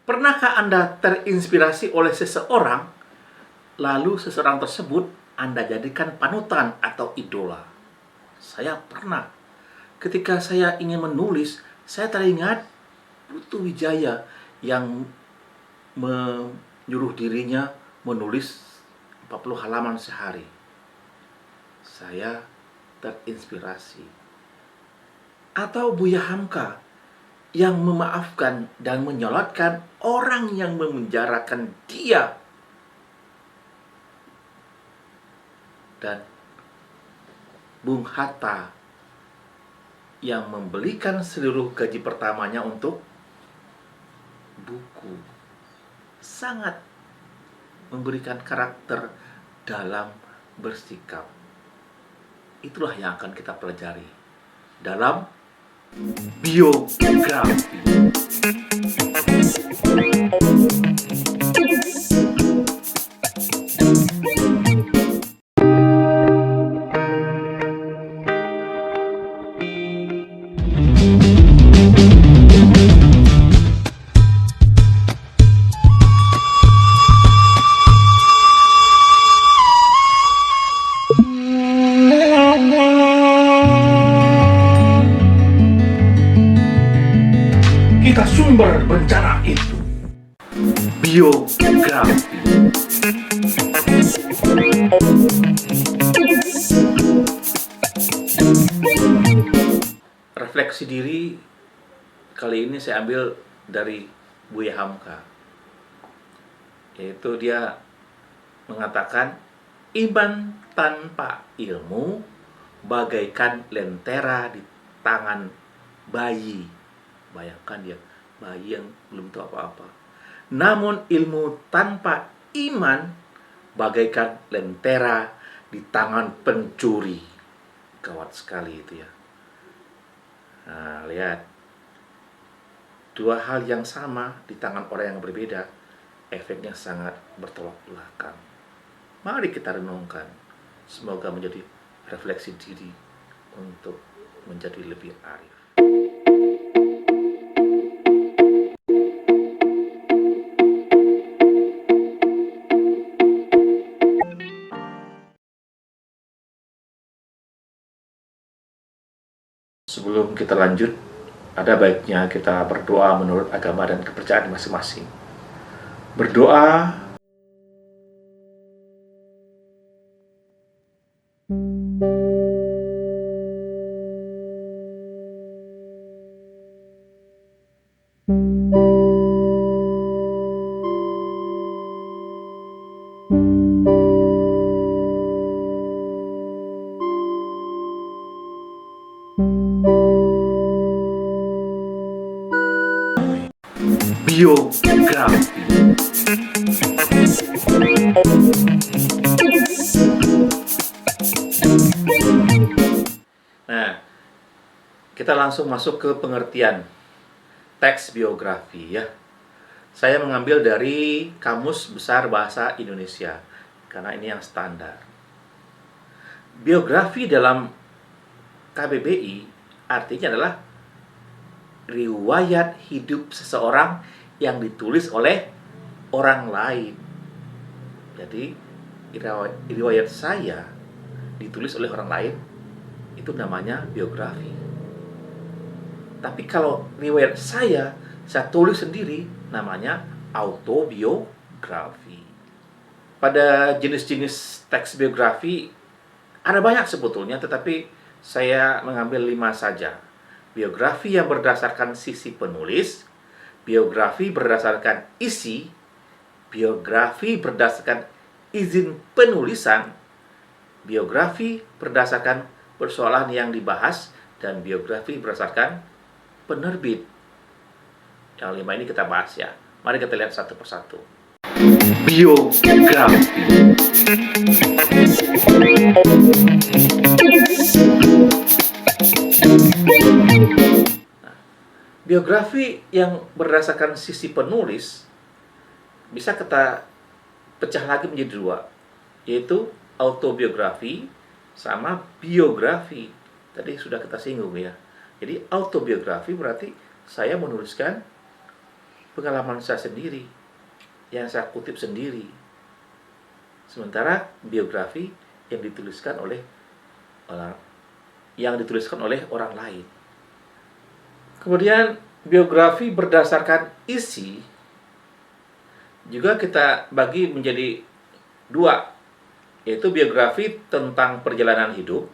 Pernahkah Anda terinspirasi oleh seseorang, lalu seseorang tersebut Anda jadikan panutan atau idola? Saya pernah. Ketika saya ingin menulis, saya teringat Putu Wijaya yang menyuruh dirinya menulis 40 halaman sehari. Saya terinspirasi. Atau Buya Hamka yang memaafkan dan menyolatkan orang yang memenjarakan dia. Dan Bung Hatta yang membelikan seluruh gaji pertamanya untuk buku. Sangat memberikan karakter dalam bersikap. Itulah yang akan kita pelajari dalam biografi. Kita sumber bencana itu. Biografi. Refleksi diri kali ini saya ambil dari Buya Hamka. Yaitu dia mengatakan, iman tanpa ilmu bagaikan lentera di tangan bayi. Bayangkan dia, bayi yang belum tahu apa-apa. Namun ilmu tanpa iman bagaikan lentera di tangan pencuri. Gawat sekali itu ya. Nah, lihat. Dua hal yang sama di tangan orang yang berbeda, efeknya sangat bertolak belakang. Mari kita renungkan. Semoga menjadi refleksi diri untuk menjadi lebih arif. Sebelum kita lanjut, ada baiknya kita berdoa menurut agama dan kepercayaan masing-masing. Berdoa biografi. Nah, kita langsung masuk ke pengertian teks biografi ya. Saya mengambil dari Kamus Besar Bahasa Indonesia karena ini yang standar. Biografi dalam KBBI artinya adalah riwayat hidup seseorang yang ditulis oleh orang lain. Jadi riwayat saya ditulis oleh orang lain, itu namanya biografi. Tapi kalau riwayat saya tulis sendiri, namanya autobiografi. Pada jenis-jenis teks biografi ada banyak sebetulnya, tetapi saya mengambil 5 saja. Biografi yang berdasarkan sisi penulis, biografi berdasarkan isi, biografi berdasarkan izin penulisan, biografi berdasarkan persoalan yang dibahas, dan biografi berdasarkan penerbit. Yang 5 ini kita bahas ya. Mari kita lihat satu persatu. Biografi. Biografi yang berdasarkan sisi penulis bisa kita pecah lagi menjadi 2, yaitu autobiografi sama biografi. Tadi sudah kita singgung ya. Jadi autobiografi berarti saya menuliskan pengalaman saya sendiri, yang saya kutip sendiri. Sementara biografi yang dituliskan oleh orang lain. Kemudian biografi berdasarkan isi juga kita bagi menjadi dua, yaitu biografi tentang perjalanan hidup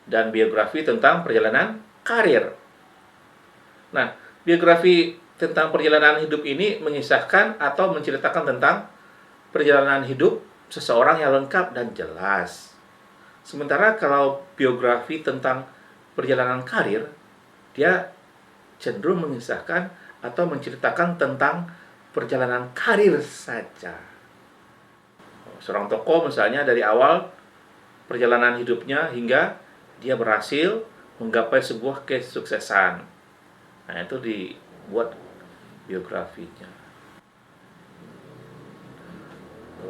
dan biografi tentang perjalanan karir. Nah, biografi tentang perjalanan hidup ini mengisahkan atau menceritakan tentang perjalanan hidup seseorang yang lengkap dan jelas. Sementara kalau biografi tentang perjalanan karir, dia cenderung mengisahkan atau menceritakan tentang perjalanan karir saja. Seorang tokoh misalnya dari awal perjalanan hidupnya hingga dia berhasil menggapai sebuah kesuksesan. Nah, itu dibuat biografinya.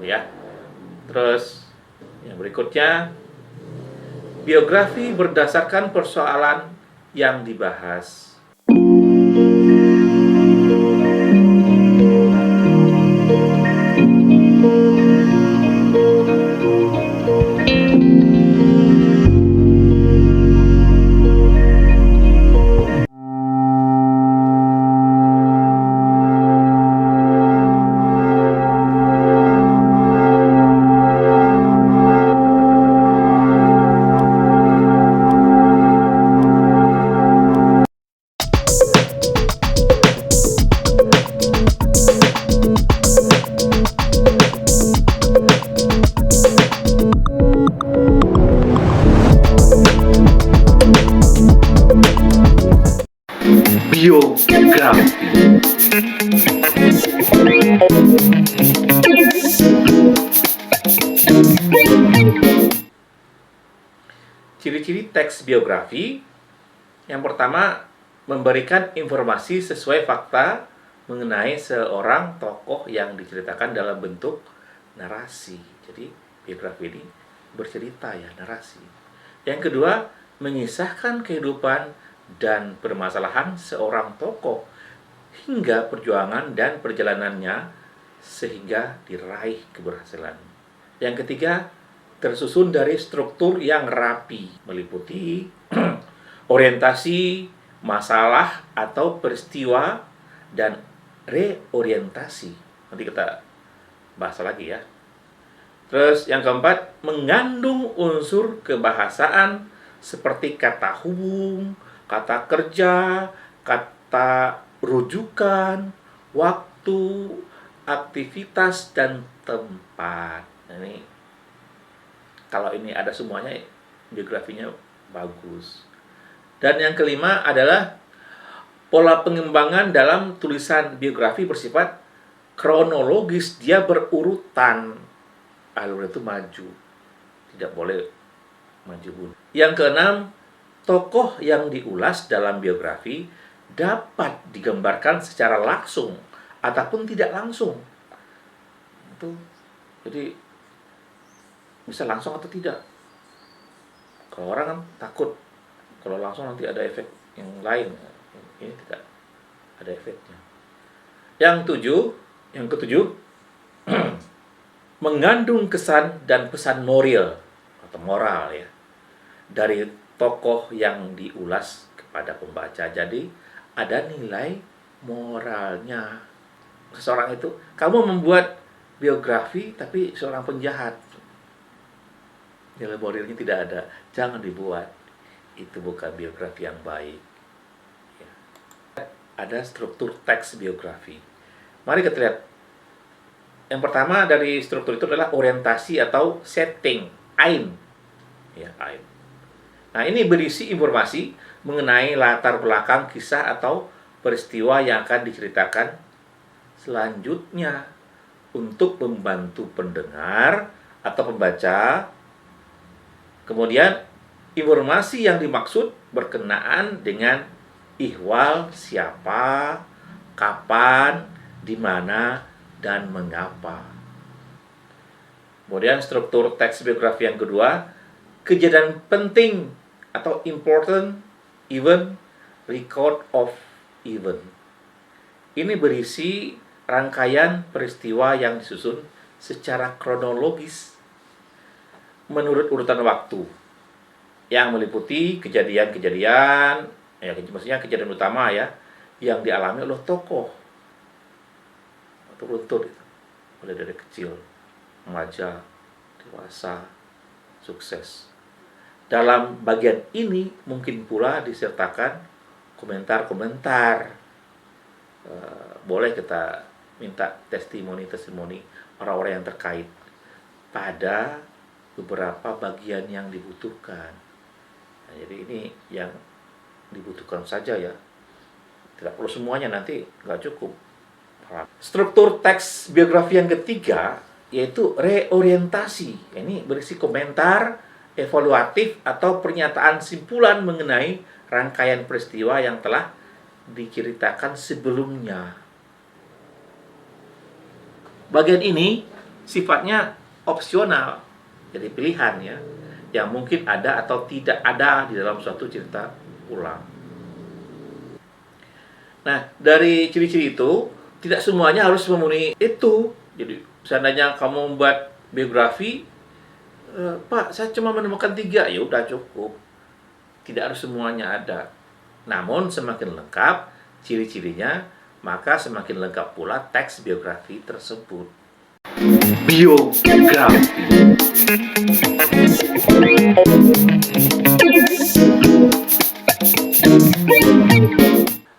Ya. Terus yang berikutnya, biografi berdasarkan persoalan yang dibahas. Biografi. Ciri-ciri teks biografi. Yang pertama, memberikan informasi sesuai fakta mengenai seorang tokoh yang diceritakan dalam bentuk narasi. Jadi, biografi ini bercerita ya, narasi. Yang kedua, mengisahkan kehidupan dan permasalahan seorang tokoh hingga perjuangan dan perjalanannya sehingga diraih keberhasilan. Yang ketiga, tersusun dari struktur yang rapi, meliputi orientasi, masalah atau peristiwa, dan reorientasi. Nanti kita bahas lagi ya. Terus yang keempat, mengandung unsur kebahasaan seperti kata hubung, kata kerja, kata rujukan, waktu, aktivitas, dan tempat. Nah, ini kalau ini ada semuanya, biografinya bagus. Dan yang kelima adalah pola pengembangan dalam tulisan biografi bersifat kronologis, dia berurutan. Alur itu maju, tidak boleh maju mundur. Yang keenam, tokoh yang diulas dalam biografi dapat digambarkan secara langsung ataupun tidak langsung. Itu jadi bisa langsung atau tidak. Kalau orang kan takut kalau langsung nanti ada efek yang lain. Ini tidak ada efeknya. Yang ketujuh, mengandung kesan dan pesan moral atau moral ya dari tokoh yang diulas kepada pembaca. Jadi ada nilai moralnya. Seseorang itu, kamu membuat biografi tapi seorang penjahat, nilai moralnya tidak ada, jangan dibuat. Itu bukan biografi yang baik ya. Ada struktur teks biografi. Mari kita lihat. Yang pertama dari struktur itu adalah orientasi atau setting, aim ya, aim. Nah, ini berisi informasi mengenai latar belakang kisah atau peristiwa yang akan diceritakan selanjutnya untuk membantu pendengar atau pembaca. Kemudian, informasi yang dimaksud berkenaan dengan ihwal siapa, kapan, di mana, dan mengapa. Kemudian struktur teks biografi yang kedua, kejadian penting atau important event, record of event. Ini berisi rangkaian peristiwa yang disusun secara kronologis menurut urutan waktu yang meliputi kejadian-kejadian, ya maksudnya kejadian utama ya, yang dialami oleh tokoh runtut itu, mulai dari kecil, remaja, dewasa, sukses. Dalam bagian ini mungkin pula disertakan komentar-komentar. Boleh kita minta testimoni-testimoni orang-orang yang terkait pada beberapa bagian yang dibutuhkan. Nah, jadi ini yang dibutuhkan saja ya. Tidak perlu semuanya, nanti nggak cukup. Struktur teks biografi yang ketiga yaitu reorientasi. Ini berisi komentar, evaluatif atau pernyataan simpulan mengenai rangkaian peristiwa yang telah diceritakan sebelumnya. Bagian ini sifatnya opsional, jadi pilihan ya, yang mungkin ada atau tidak ada di dalam suatu cerita ulang. Nah, dari ciri-ciri itu, tidak semuanya harus memenuhi itu. Jadi, seandainya kamu membuat biografi, Pak, saya cuma menemukan 3, ya udah cukup. Tidak harus semuanya ada. Namun, semakin lengkap ciri-cirinya, maka semakin lengkap pula teks biografi tersebut. Biografi.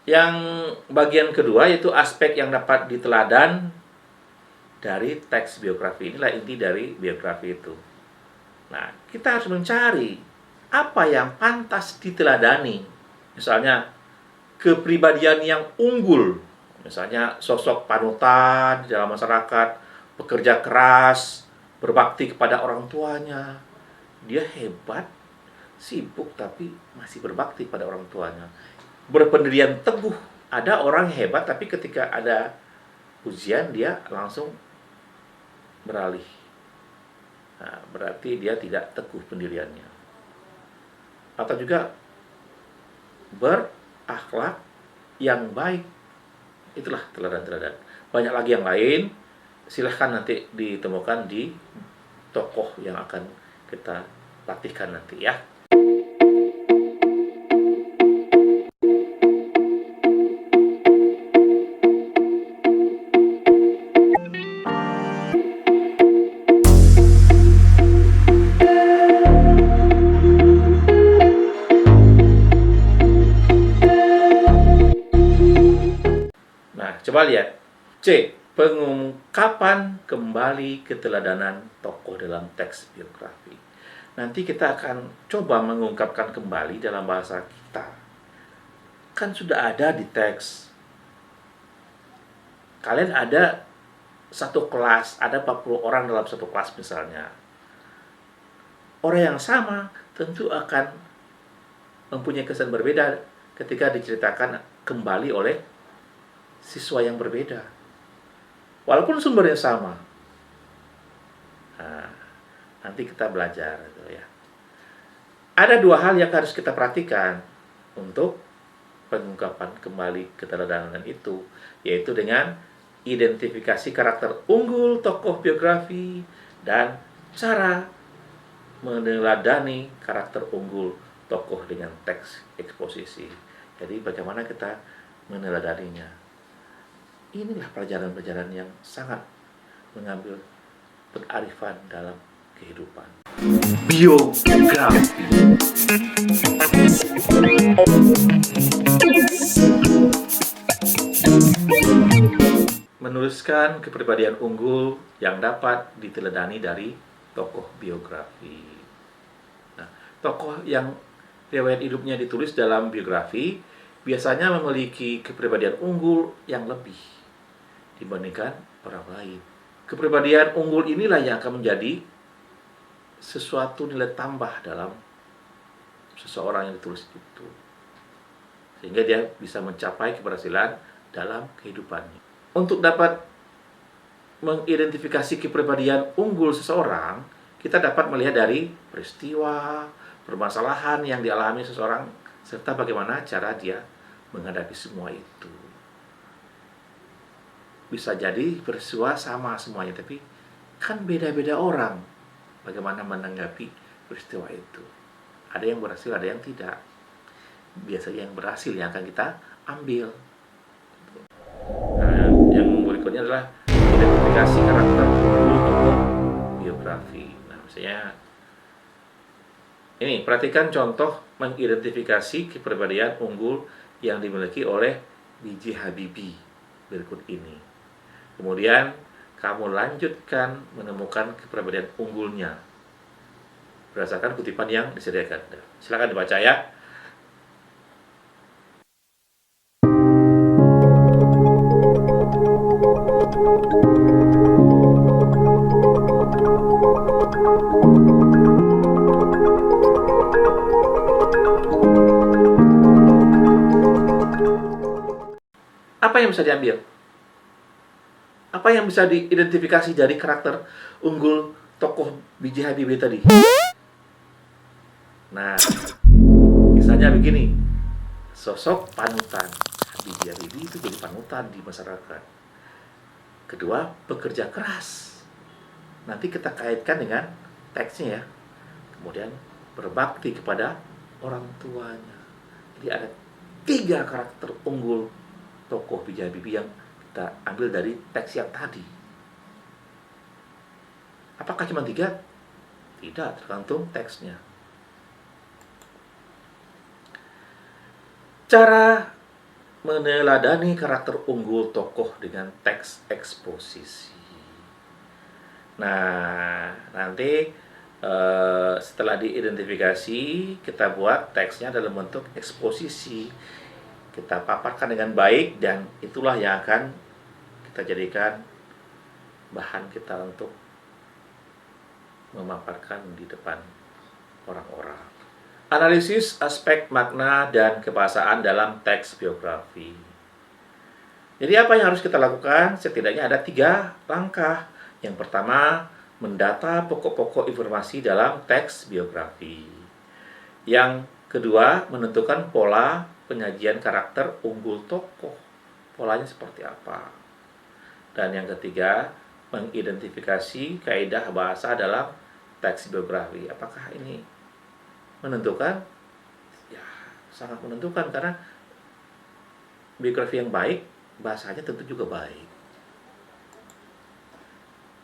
Yang bagian kedua yaitu aspek yang dapat diteladan dari teks biografi. Inilah inti dari biografi itu. Nah, kita harus mencari apa yang pantas diteladani. Misalnya, kepribadian yang unggul. Misalnya, sosok panutan di dalam masyarakat, pekerja keras, berbakti kepada orang tuanya. Dia hebat, sibuk tapi masih berbakti pada orang tuanya. Berpendirian teguh. Ada orang hebat tapi ketika ada ujian dia langsung beralih. Nah, berarti dia tidak teguh pendiriannya. Atau juga berakhlak yang baik. Itulah teladan-teladan. Banyak lagi yang lain. Silahkan nanti ditemukan di tokoh yang akan kita latihkan nanti ya. Coba lihat. C. Pengungkapan kembali keteladanan tokoh dalam teks biografi. Nanti kita akan coba mengungkapkan kembali dalam bahasa kita. Kan sudah ada di teks. Kalian ada satu kelas, ada 40 orang dalam satu kelas misalnya. Orang yang sama tentu akan mempunyai kesan berbeda ketika diceritakan kembali oleh siswa yang berbeda, walaupun sumbernya sama. Nah, nanti kita belajar itu ya. Ada 2 hal yang harus kita perhatikan untuk pengungkapan kembali keteladanan itu, yaitu dengan identifikasi karakter unggul tokoh biografi dan cara meneladani karakter unggul tokoh dengan teks eksposisi. Jadi bagaimana kita meneladaninya? Inilah pelajaran-pelajaran yang sangat mengambil kearifan dalam kehidupan. Biografi. Menuliskan kepribadian unggul yang dapat diteladani dari tokoh biografi. Nah, tokoh yang riwayat hidupnya ditulis dalam biografi biasanya memiliki kepribadian unggul yang lebih dibandingkan orang lain. Kepribadian unggul inilah yang akan menjadi sesuatu nilai tambah dalam seseorang yang ditulis itu, sehingga dia bisa mencapai keberhasilan dalam kehidupannya. Untuk dapat mengidentifikasi kepribadian unggul seseorang, kita dapat melihat dari peristiwa, permasalahan yang dialami seseorang, serta bagaimana cara dia menghadapi semua itu. bisa jadi peristiwa sama semuanya, tapi kan beda-beda orang bagaimana menanggapi peristiwa itu. Ada yang berhasil, ada yang tidak. Biasanya yang berhasil yang akan kita ambil. Nah, yang berikutnya adalah identifikasi karakter tokoh biografi. Nah, misalnya ini, perhatikan contoh mengidentifikasi kepribadian unggul yang dimiliki oleh B.J. Habibie berikut ini. Kemudian, kamu lanjutkan menemukan kepribadian unggulnya berdasarkan kutipan yang disediakan. Silakan dibaca ya. Apa yang bisa diambil? Apa yang bisa diidentifikasi dari karakter unggul tokoh B.J. Habibie tadi? Nah, misalnya begini, sosok panutan. Habibie itu jadi panutan di masyarakat. Kedua, bekerja keras. Nanti kita kaitkan dengan teksnya ya. Kemudian berbakti kepada orang tuanya. Jadi ada 3 karakter unggul tokoh B.J. Habibie yang kita ambil dari teks yang tadi. Apakah cuma 3? Tidak, tergantung teksnya. Cara meneladani karakter unggul tokoh dengan teks eksposisi. Nah, nanti setelah diidentifikasi, kita buat teksnya dalam bentuk eksposisi. Kita paparkan dengan baik, dan itulah yang akan kita jadikan bahan kita untuk memaparkan di depan orang-orang. Analisis aspek makna dan kebahasaan dalam teks biografi. Jadi apa yang harus kita lakukan? Setidaknya ada 3 langkah. Yang pertama, mendata pokok-pokok informasi dalam teks biografi. Yang kedua, menentukan pola penyajian karakter unggul tokoh. Polanya seperti apa? Dan yang ketiga, mengidentifikasi kaidah bahasa dalam teks biografi. Apakah ini menentukan? Ya, sangat menentukan, karena biografi yang baik, bahasanya tentu juga baik.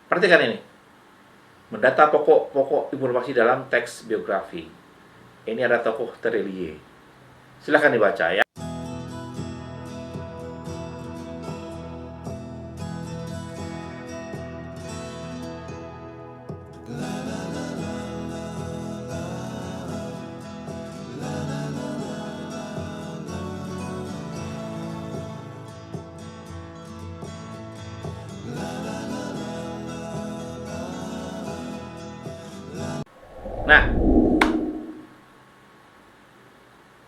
Perhatikan ini. Mendata pokok-pokok informasi dalam teks biografi. Ini ada tokoh Terelie. Silakan dibaca ya. Nah,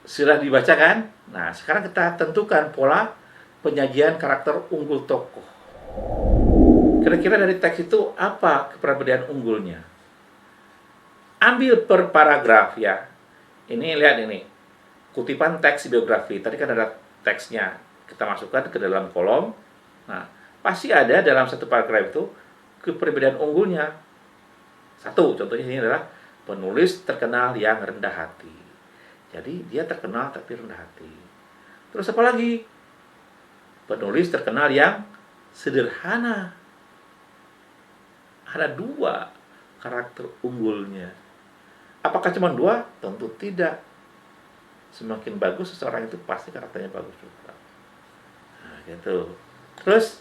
sudah dibaca kan? Nah, sekarang kita tentukan pola penyajian karakter unggul tokoh. Kira-kira dari teks itu apa kepribadian unggulnya? Ambil per paragraf ya. Ini lihat ini. Kutipan teks biografi. Tadi kan ada teksnya. Kita masukkan ke dalam kolom. Nah, pasti ada dalam satu paragraf itu kepribadian unggulnya. Satu, contohnya ini adalah penulis terkenal yang rendah hati. Jadi dia terkenal tapi rendah hati. Terus apa lagi? Penulis terkenal yang sederhana. Ada 2 karakter unggulnya. Apakah cuma 2? Tentu tidak. Semakin bagus seseorang itu pasti karakternya bagus juga. Nah, gitu. Terus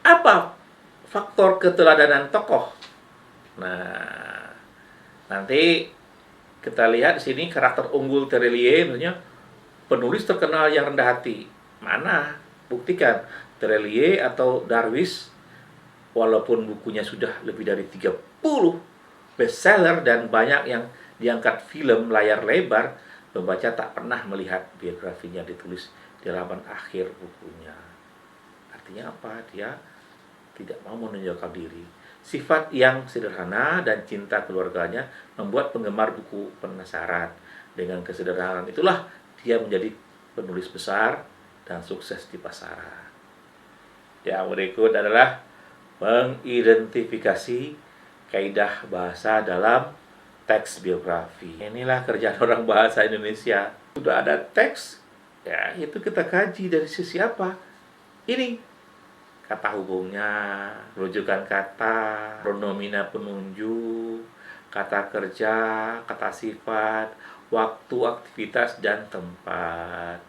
apa faktor keteladanan tokoh? Nah, nanti kita lihat di sini karakter unggul Terelie, maksudnya penulis terkenal yang rendah hati. Mana? Buktikan. Terelie atau Darwis, walaupun bukunya sudah lebih dari 30 bestseller dan banyak yang diangkat film layar lebar, pembaca tak pernah melihat biografinya ditulis di halaman akhir bukunya. Artinya apa? Dia tidak mau menunjukkan diri. Sifat yang sederhana dan cinta keluarganya membuat penggemar buku penasaran. Dengan kesederhanaan itulah dia menjadi penulis besar dan sukses di pasaran. Yang berikut adalah mengidentifikasi kaidah bahasa dalam teks biografi. Inilah kerjaan orang bahasa Indonesia. Sudah ada teks, ya itu kita kaji dari sisi apa. Ini kata hubungnya, rujukan kata, pronomina penunjuk, kata kerja, kata sifat, waktu, aktivitas, dan tempat.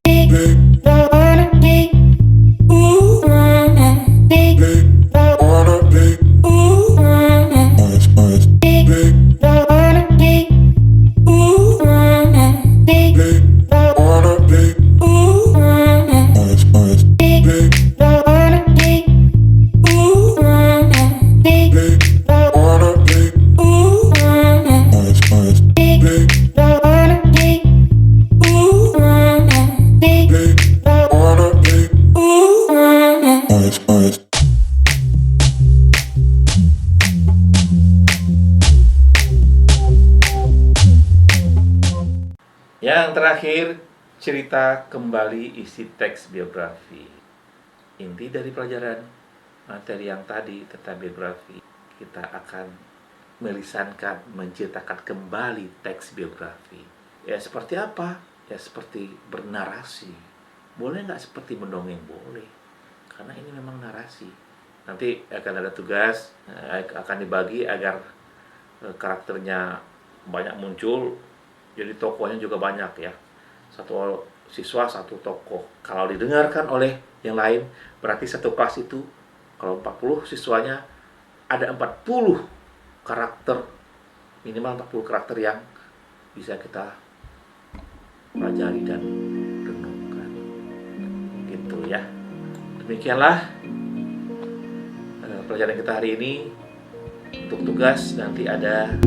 Yang terakhir, cerita kembali isi teks biografi. Inti dari pelajaran materi yang tadi tentang biografi, kita akan melisankan, menceritakan kembali teks biografi. Ya seperti apa? Ya seperti bernarasi. Boleh nggak seperti mendongeng? Boleh. Karena ini memang narasi. Nanti akan ada tugas, akan dibagi agar karakternya banyak muncul. Jadi tokohnya juga banyak ya. Satu siswa, satu tokoh. Kalau didengarkan oleh yang lain, berarti satu kelas itu, kalau 40 siswanya, ada 40 karakter, minimal 40 karakter yang bisa kita pelajari dan renungkan. Gitu ya. Demikianlah pelajaran kita hari ini. Untuk tugas nanti ada